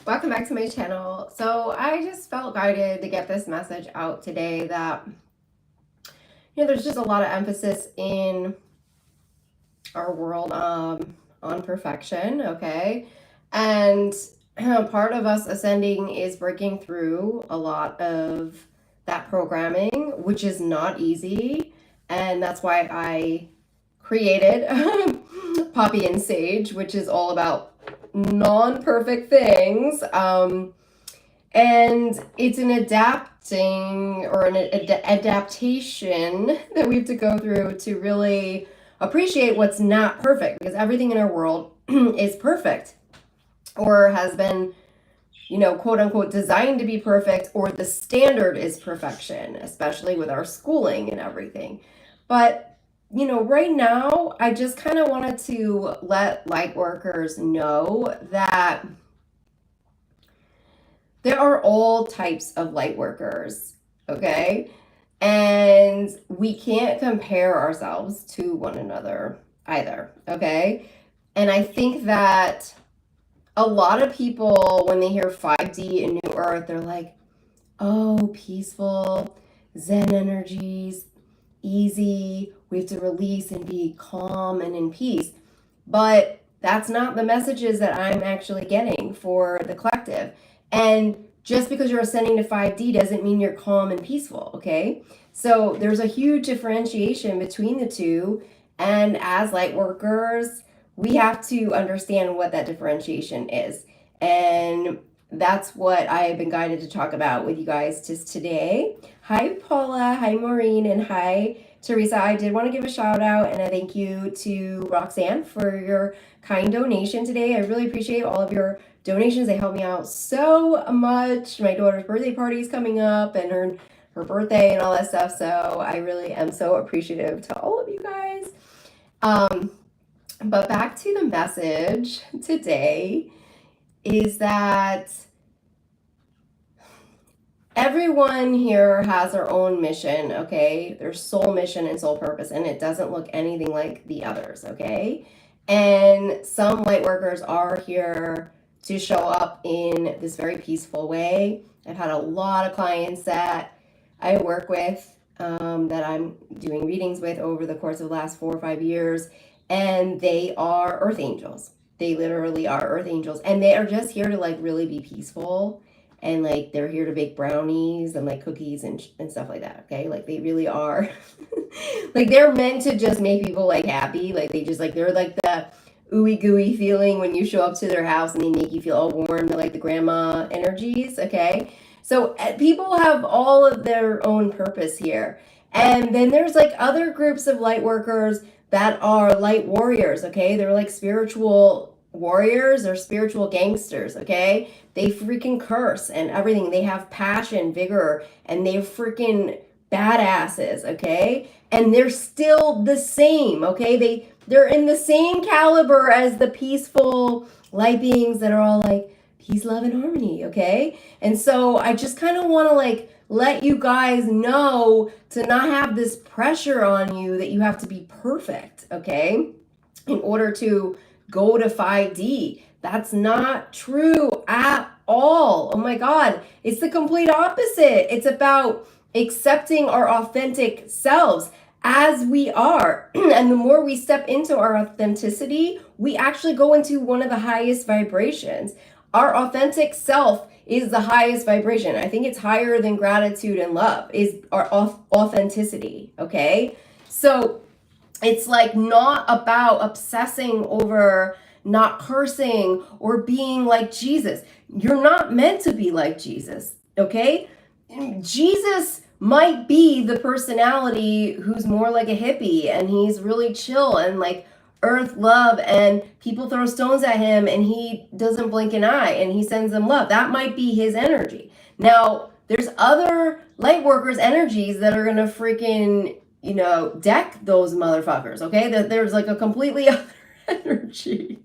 Welcome back to my channel. So I just felt guided to get this message out today that there's just a lot of emphasis in our world on perfection, okay? And part of us ascending is breaking through a lot of that programming, which is not easy. And that's why I created Poppy and Sage, which is all about non-perfect things. And it's an adapting or an adaptation that we have to go through to really appreciate what's not perfect, because everything in our world is perfect or has been, quote unquote, designed to be perfect, or the standard is perfection, especially with our schooling and everything. But, right now, I just kind of wanted to let light workers know that there are all types of light workers, okay? And we can't compare ourselves to one another either, okay? And I think that a lot of people, when they hear 5D and New Earth, they're like, oh, peaceful, Zen energies, easy, we have to release and be calm and in peace. But that's not the messages that I'm actually getting for the collective. And just because you're ascending to 5D doesn't mean you're calm and peaceful, okay? So there's a huge differentiation between the two. And as light workers, we have to understand what that differentiation is. And that's what I have been guided to talk about with you guys just today. Hi, Paula. Hi, Maureen. And hi, Teresa. I did want to give a shout out and a thank you to Roxanne for your kind donation today. I really appreciate all of your donations. They help me out so much. My daughter's birthday party is coming up and her birthday and all that stuff. So I really am so appreciative to all of you guys. But back to the message today is that everyone here has their own mission, okay? Their soul mission and soul purpose, and it doesn't look anything like the others, okay? And some light workers are here to show up in this very peaceful way. I've had a lot of clients that I work with, that I'm doing readings with over the course of the last 4 or 5 years, and they are earth angels. They literally are earth angels, and they are just here to like really be peaceful, and like they're here to bake brownies and like cookies and stuff like that, okay? Like they really are like they're meant to just make people like happy. Like they just like they're like the ooey gooey feeling when you show up to their house and they make you feel all warm. They're like the grandma energies, okay? So people have all of their own purpose here. And then there's like other groups of light workers that are light warriors, okay? They're like spiritual warriors or spiritual gangsters, okay? They freaking curse and everything. They have passion, vigor, and they're freaking badasses, okay? And they're still the same, okay? They're in the same caliber as the peaceful light beings that are all like peace, love, and harmony, okay? And so I just kind of want to like let you guys know to not have this pressure on you that you have to be perfect, okay? In order to go to 5D. That's not true at all. Oh my God. It's the complete opposite. It's about accepting our authentic selves as we are. And the more we step into our authenticity, we actually go into one of the highest vibrations. Our authentic self is the highest vibration. I think it's higher than gratitude and love, is our authenticity, okay? So it's like not about obsessing over not cursing or being like Jesus. You're not meant to be like Jesus, okay? Jesus might be the personality who's more like a hippie and he's really chill and like earth love, and people throw stones at him and he doesn't blink an eye and he sends them love. That might be his energy. Now, there's other light workers' energies that are gonna freaking, deck those motherfuckers, okay? That there's like a completely other energy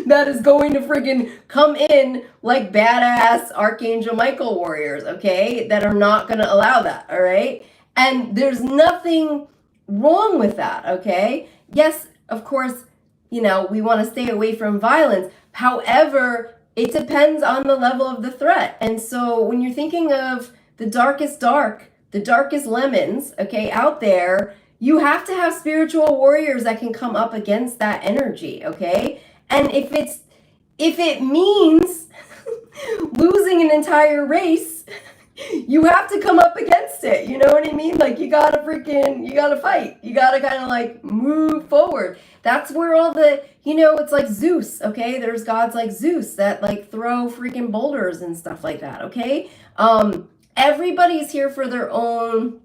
that is going to freaking come in like badass Archangel Michael warriors, okay? That are not gonna allow that, all right? And there's nothing wrong with that, okay? Yes, of course, we want to stay away from violence. However, it depends on the level of the threat. And so when you're thinking of the darkest dark, the darkest lemons, okay, out there, you have to have spiritual warriors that can come up against that energy, okay? And if it means losing an entire race, you have to come up against it. You know what I mean? Like, you gotta fight. You gotta kind of like move forward. That's where all the, it's like Zeus, okay? There's gods like Zeus that like throw freaking boulders and stuff like that, okay? Everybody's here for their own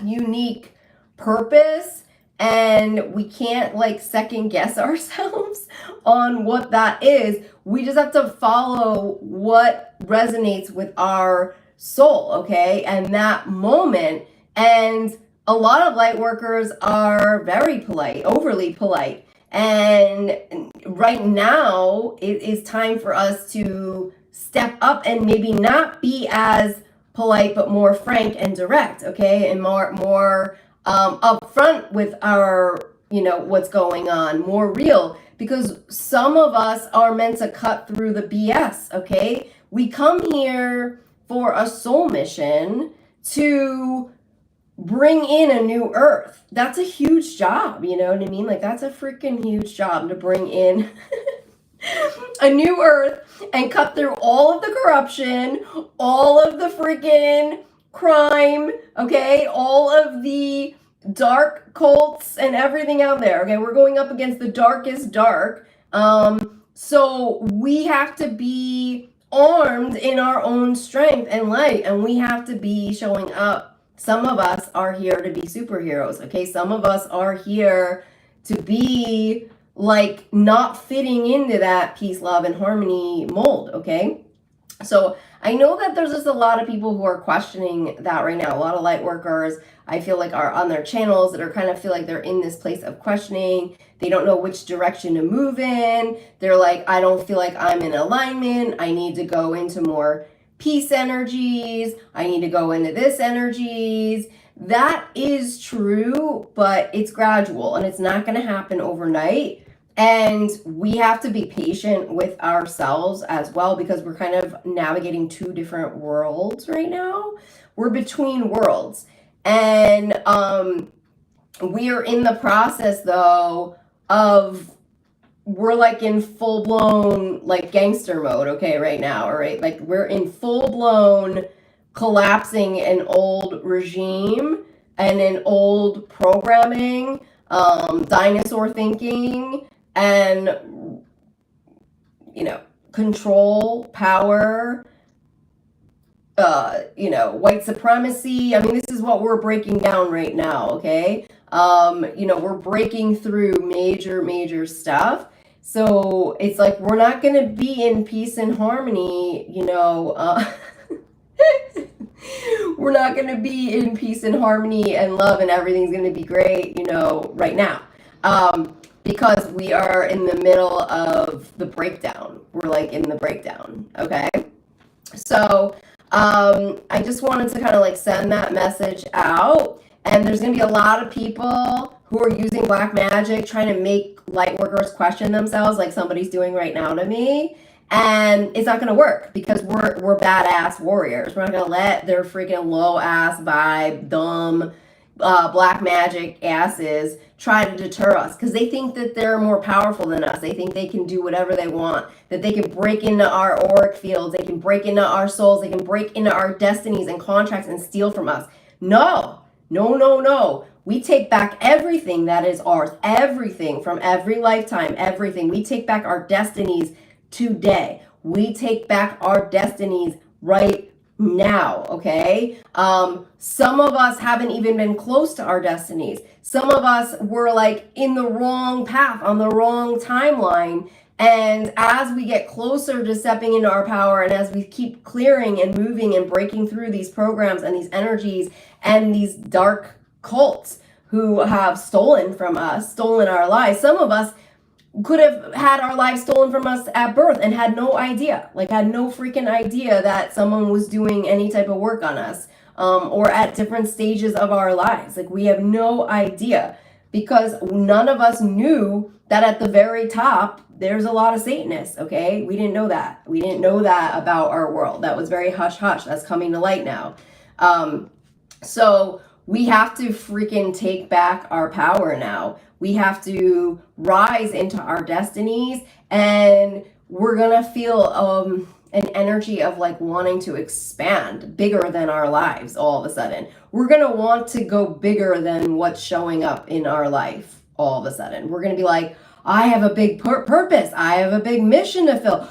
unique purpose, and we can't like second guess ourselves on what that is. We just have to follow what resonates with our soul, okay? And that moment. And a lot of light workers are very polite, overly polite. And right now it is time for us to step up and maybe not be as polite, but more frank and direct, okay? And more upfront with our, what's going on, more real, because some of us are meant to cut through the BS, okay? We come here for a soul mission to bring in a new earth. That's a huge job, you know what I mean? Like, that's a freaking huge job to bring in a new earth and cut through all of the corruption, all of the freaking crime, okay? All of the dark cults and everything out there, okay? We're going up against the darkest dark. So we have to be armed in our own strength and light, and we have to be showing up. Some of us are here to be superheroes, okay? Some of us are here to be like not fitting into that peace, love, and harmony mold, okay? So I know that there's just a lot of people who are questioning that right now. A lot of light workers, I feel like, are on their channels that are kind of feel like they're in this place of questioning. They don't know which direction to move in. They're like, I don't feel like I'm in alignment. I need to go into more peace energies. I need to go into this energies. That is true, but it's gradual and it's not going to happen overnight. And we have to be patient with ourselves as well, because we're kind of navigating two different worlds right now. We're between worlds. And we are in the process, though, of, we're like in full-blown like gangster mode, okay, right now, all right? Like, we're in full-blown collapsing an old regime and an old programming, dinosaur thinking, and control, power, white supremacy. I mean, this is what we're breaking down right now, okay? We're breaking through major stuff. So it's like, we're not going to be in peace and harmony, we're not going to be in peace and harmony and love and everything's going to be great, right now. Because we are in the middle of the breakdown. We're like in the breakdown, okay? So I just wanted to kind of like send that message out. And there's going to be a lot of people who are using black magic, trying to make light workers question themselves, like somebody's doing right now to me. And it's not going to work, because we're badass warriors. We're not going to let their freaking low ass vibe, dumb, black magic asses try to deter us, because they think that they're more powerful than us. They think they can do whatever they want, that they can break into our auric fields, they can break into our souls, they can break into our destinies and contracts and steal from us. No. We take back everything that is ours, everything from every lifetime, everything. We take back our destinies today. We take back our destinies right now, okay? Some of us haven't even been close to our destinies. Some of us were like in the wrong path, on the wrong timeline. And as we get closer to stepping into our power, and as we keep clearing and moving and breaking through these programs and these energies and these dark cults who have stolen from us, stolen our lives, some of us could have had our lives stolen from us at birth and had no idea, had no freaking idea that someone was doing any type of work on us, or at different stages of our lives. Like, we have no idea, because none of us knew that at the very top, there's a lot of Satanists, okay? We didn't know that. We didn't know that about our world. That was very hush hush. That's coming to light now. So we have to freaking take back our power now. We have to rise into our destinies, and we're gonna feel an energy of like wanting to expand bigger than our lives all of a sudden. We're gonna want to go bigger than what's showing up in our life all of a sudden. We're gonna be like, I have a big purpose. I have a big mission to fill.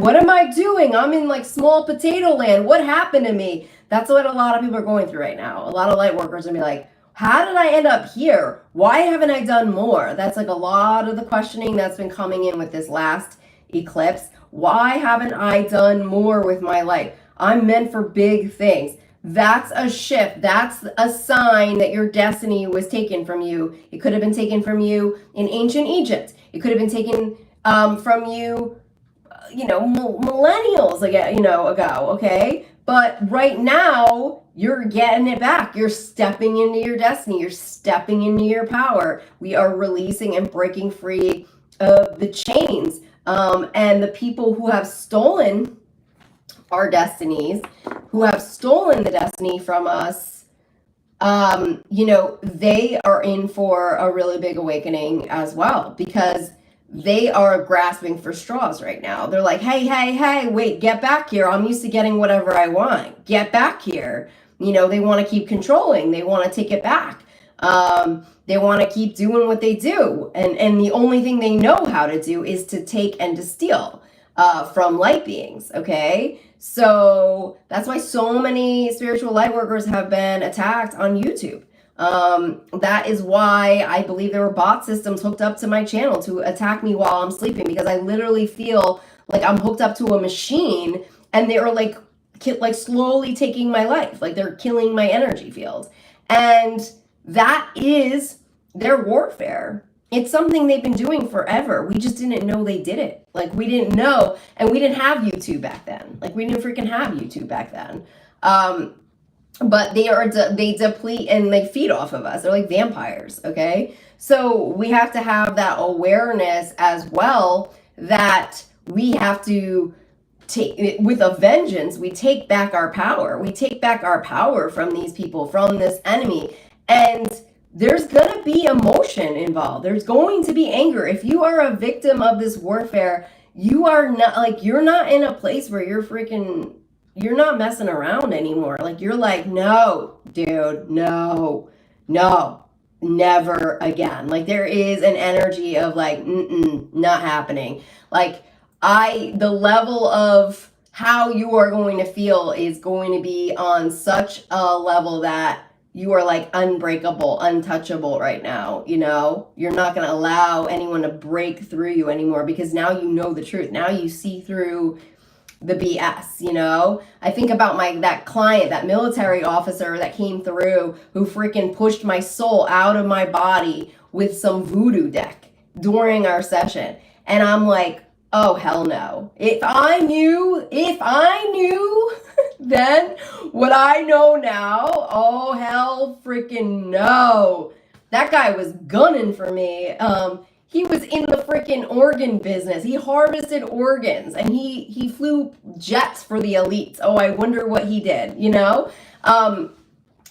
What am I doing? I'm in like small potato land. What happened to me? That's what a lot of people are going through right now. A lot of light workers are gonna be like, how did I end up here? Why haven't I done more? That's like a lot of the questioning that's been coming in with this last eclipse. Why haven't I done more with my life? I'm meant for big things. That's a shift. That's a sign that your destiny was taken from you. It could have been taken from you in ancient Egypt. It could have been taken from you, millennials ago, okay? But right now, you're getting it back. You're stepping into your destiny. You're stepping into your power. We are releasing and breaking free of the chains. And the people who have stolen our destinies, who have stolen the destiny from us, they are in for a really big awakening as well, because they are grasping for straws right now. They're like, hey, wait, get back here. I'm used to getting whatever I want. Get back here. They want to keep controlling. They want to take it back. They want to keep doing what they do. And the only thing they know how to do is to take and to steal from light beings, okay? So that's why so many spiritual light workers have been attacked on YouTube. That is why I believe there were bot systems hooked up to my channel to attack me while I'm sleeping, because I literally feel like I'm hooked up to a machine and they are like slowly taking my life. Like they're killing my energy field. And that is their warfare. It's something they've been doing forever. We just didn't know they did it. Like we didn't know, and we didn't have YouTube back then. Like we didn't freaking have YouTube back then. But they deplete and they feed off of us. They're like vampires, okay? So we have to have that awareness as well, that we have to take, with a vengeance, we take back our power. We take back our power from these people, from this enemy. And there's going to be emotion involved. There's going to be anger. If you are a victim of this warfare, you are not, like, you're not in a place where you're not messing around anymore. Like, you're like, no, dude, no, never again. Like, there is an energy of like, not happening. Like, the level of how you are going to feel is going to be on such a level that you are like unbreakable, untouchable right now. You're not going to allow anyone to break through you anymore, because now you know the truth. Now you see through the BS. I think about that client, that military officer that came through, who freaking pushed my soul out of my body with some voodoo deck during our session. And I'm like, oh, hell no. If I knew then what I know now, oh, hell freaking no. That guy was gunning for me. He was in the freaking organ business. He harvested organs, and he flew jets for the elites. Oh, I wonder what he did,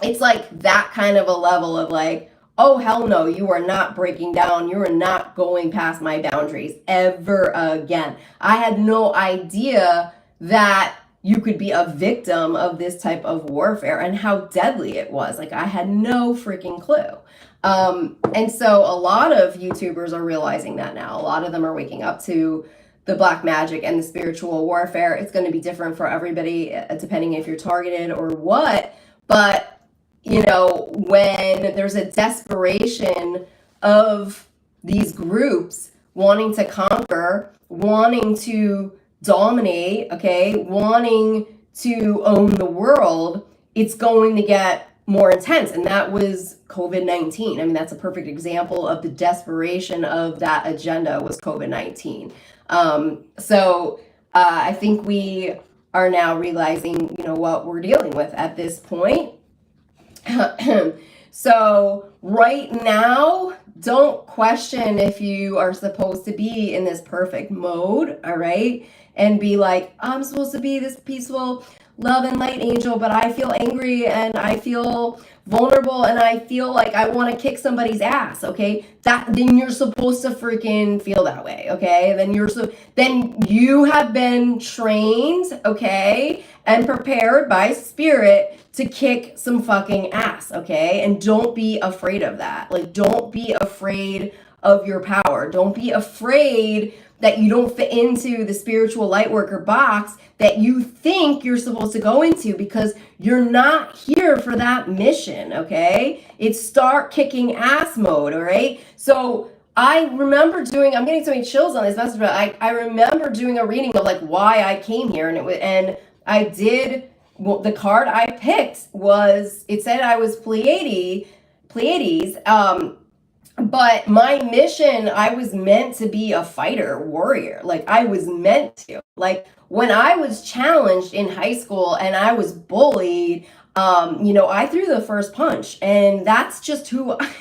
It's like that kind of a level of like, oh, hell no, you are not breaking down. You are not going past my boundaries ever again. I had no idea that you could be a victim of this type of warfare and how deadly it was. Like, I had no freaking clue. And so a lot of YouTubers are realizing that now. A lot of them are waking up to the black magic and the spiritual warfare. It's going to be different for everybody, depending if you're targeted or what. But when there's a desperation of these groups wanting to conquer, wanting to dominate, okay, wanting to own the world, it's going to get more intense. And that was COVID-19. I mean, that's a perfect example of the desperation of that agenda, was COVID-19. So I think we are now realizing, what we're dealing with at this point. So right now, don't question if you are supposed to be in this perfect mode, all right? And be like, I'm supposed to be this peaceful love and light angel, but I feel angry and I feel vulnerable and I feel like I want to kick somebody's ass, okay? Then you're supposed to freaking feel that way, okay? Then you have been trained, okay, and prepared by spirit to kick some fucking ass, okay? And don't be afraid of that. Like, don't be afraid of your power. Don't be afraid that you don't fit into the spiritual light worker box that you think you're supposed to go into, because you're not here for that mission, okay? It's start kicking ass mode, all right? So I remember I'm getting so many chills on this message, but I remember doing a reading of like why I came here, and I did, well, the card I picked it said I was Pleiades, but my mission, I was meant to be a fighter warrior. Like, I was meant to. Like, when I was challenged in high school and I was bullied, I threw the first punch, and that's just who I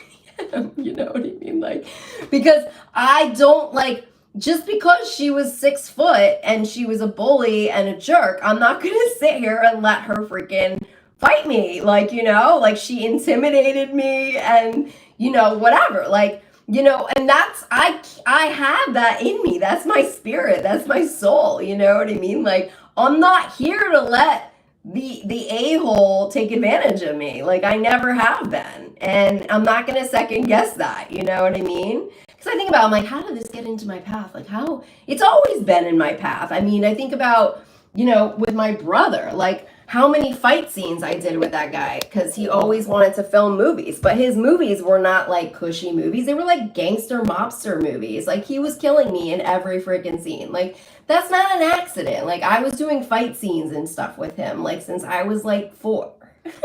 am. You know what I mean? Like, because I don't like, just because she was 6 foot and she was a bully and a jerk, I'm not gonna sit here and let her freaking fight me. Like, like she intimidated me and whatever, like, and I have that in me. That's my spirit. That's my soul. You know what I mean? Like, I'm not here to let the a-hole take advantage of me. Like, I never have been. And I'm not going to second guess that. You know what I mean? Because I think about, I'm like, how did this get into my path? Like, how? It's always been in my path. I mean, I think about, with my brother, like, how many fight scenes I did with that guy, because he always wanted to film movies, but his movies were not like cushy movies. They were like gangster mobster movies. Like, he was killing me in every freaking scene. Like, that's not an accident. Like, I was doing fight scenes and stuff with him, like, since I was like 4. Like,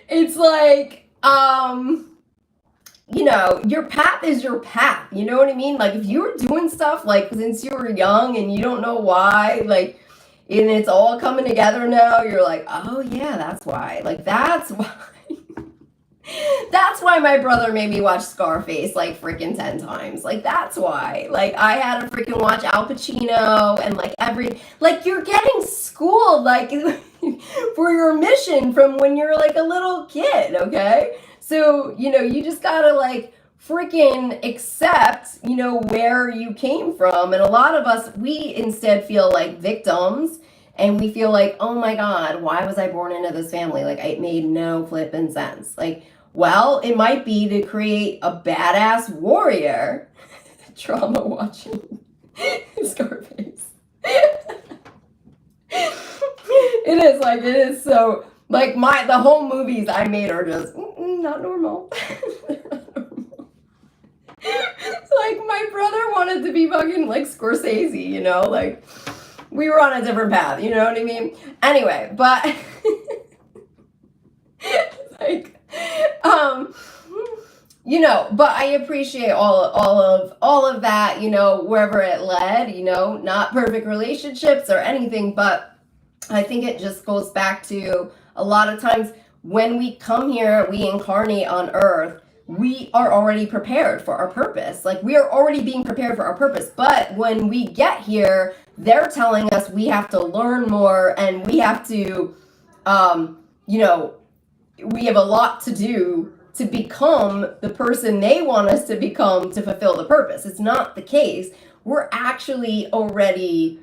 it's like, your path is your path. You know what I mean? Like, if you were doing stuff like since you were young and you don't know why, like, and it's all coming together now, you're like, oh yeah, that's why. Like, that's why. That's why my brother made me watch Scarface like freaking 10 times. Like, that's why. Like, I had to freaking watch Al Pacino and like you're getting schooled like for your mission from when you're like a little kid, okay? So, you just gotta like freaking accept, where you came from. And a lot of us, we instead feel like victims, and we feel like, oh my God, why was I born into this family? Like, it made no flipping sense. Like, well, it might be to create a badass warrior. Trauma watching Scarface. It is so, like, the whole movies I made are just not normal. Not normal. It's like, my brother wanted to be fucking like Scorsese, like, we were on a different path, you know what I mean? Anyway, but like, but I appreciate all of that, wherever it led, not perfect relationships or anything, but I think it just goes back to a lot of times when we come here, we incarnate on earth, we are already prepared for our purpose. Like, we are already being prepared for our purpose. But when we get here, they're telling us we have to learn more, and we have to, we have a lot to do to become the person they want us to become to fulfill the purpose. It's not the case. We're actually already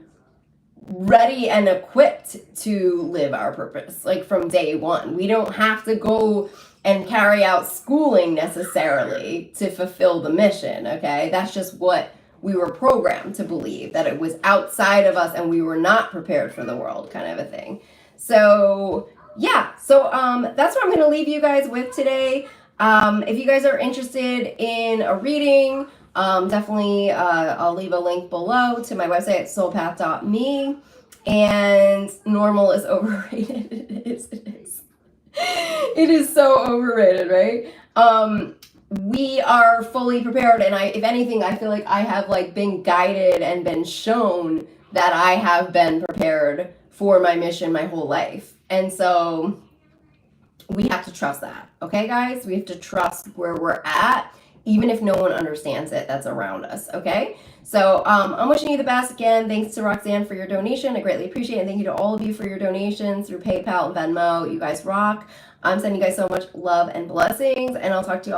ready and equipped to live our purpose, like, from day one. We don't have to go and carry out schooling necessarily to fulfill the mission, okay? That's just what we were programmed to believe, that it was outside of us and we were not prepared for the world, kind of a thing. So yeah, that's what I'm going to leave you guys with today. If you guys are interested in a reading, definitely I'll leave a link below to my website at soulpath.me. And normal is overrated. It is. It is so overrated, right? We are fully prepared, and if anything, I feel like I have like been guided and been shown that I have been prepared for my mission my whole life. And so we have to trust that. Okay, guys? We have to trust where we're at, even if no one understands it that's around us. Okay? So I'm wishing you the best. Again, thanks to Roxanne for your donation. I greatly appreciate it. And thank you to all of you for your donations through PayPal and Venmo. You guys rock. I'm sending you guys so much love and blessings. And I'll talk to you all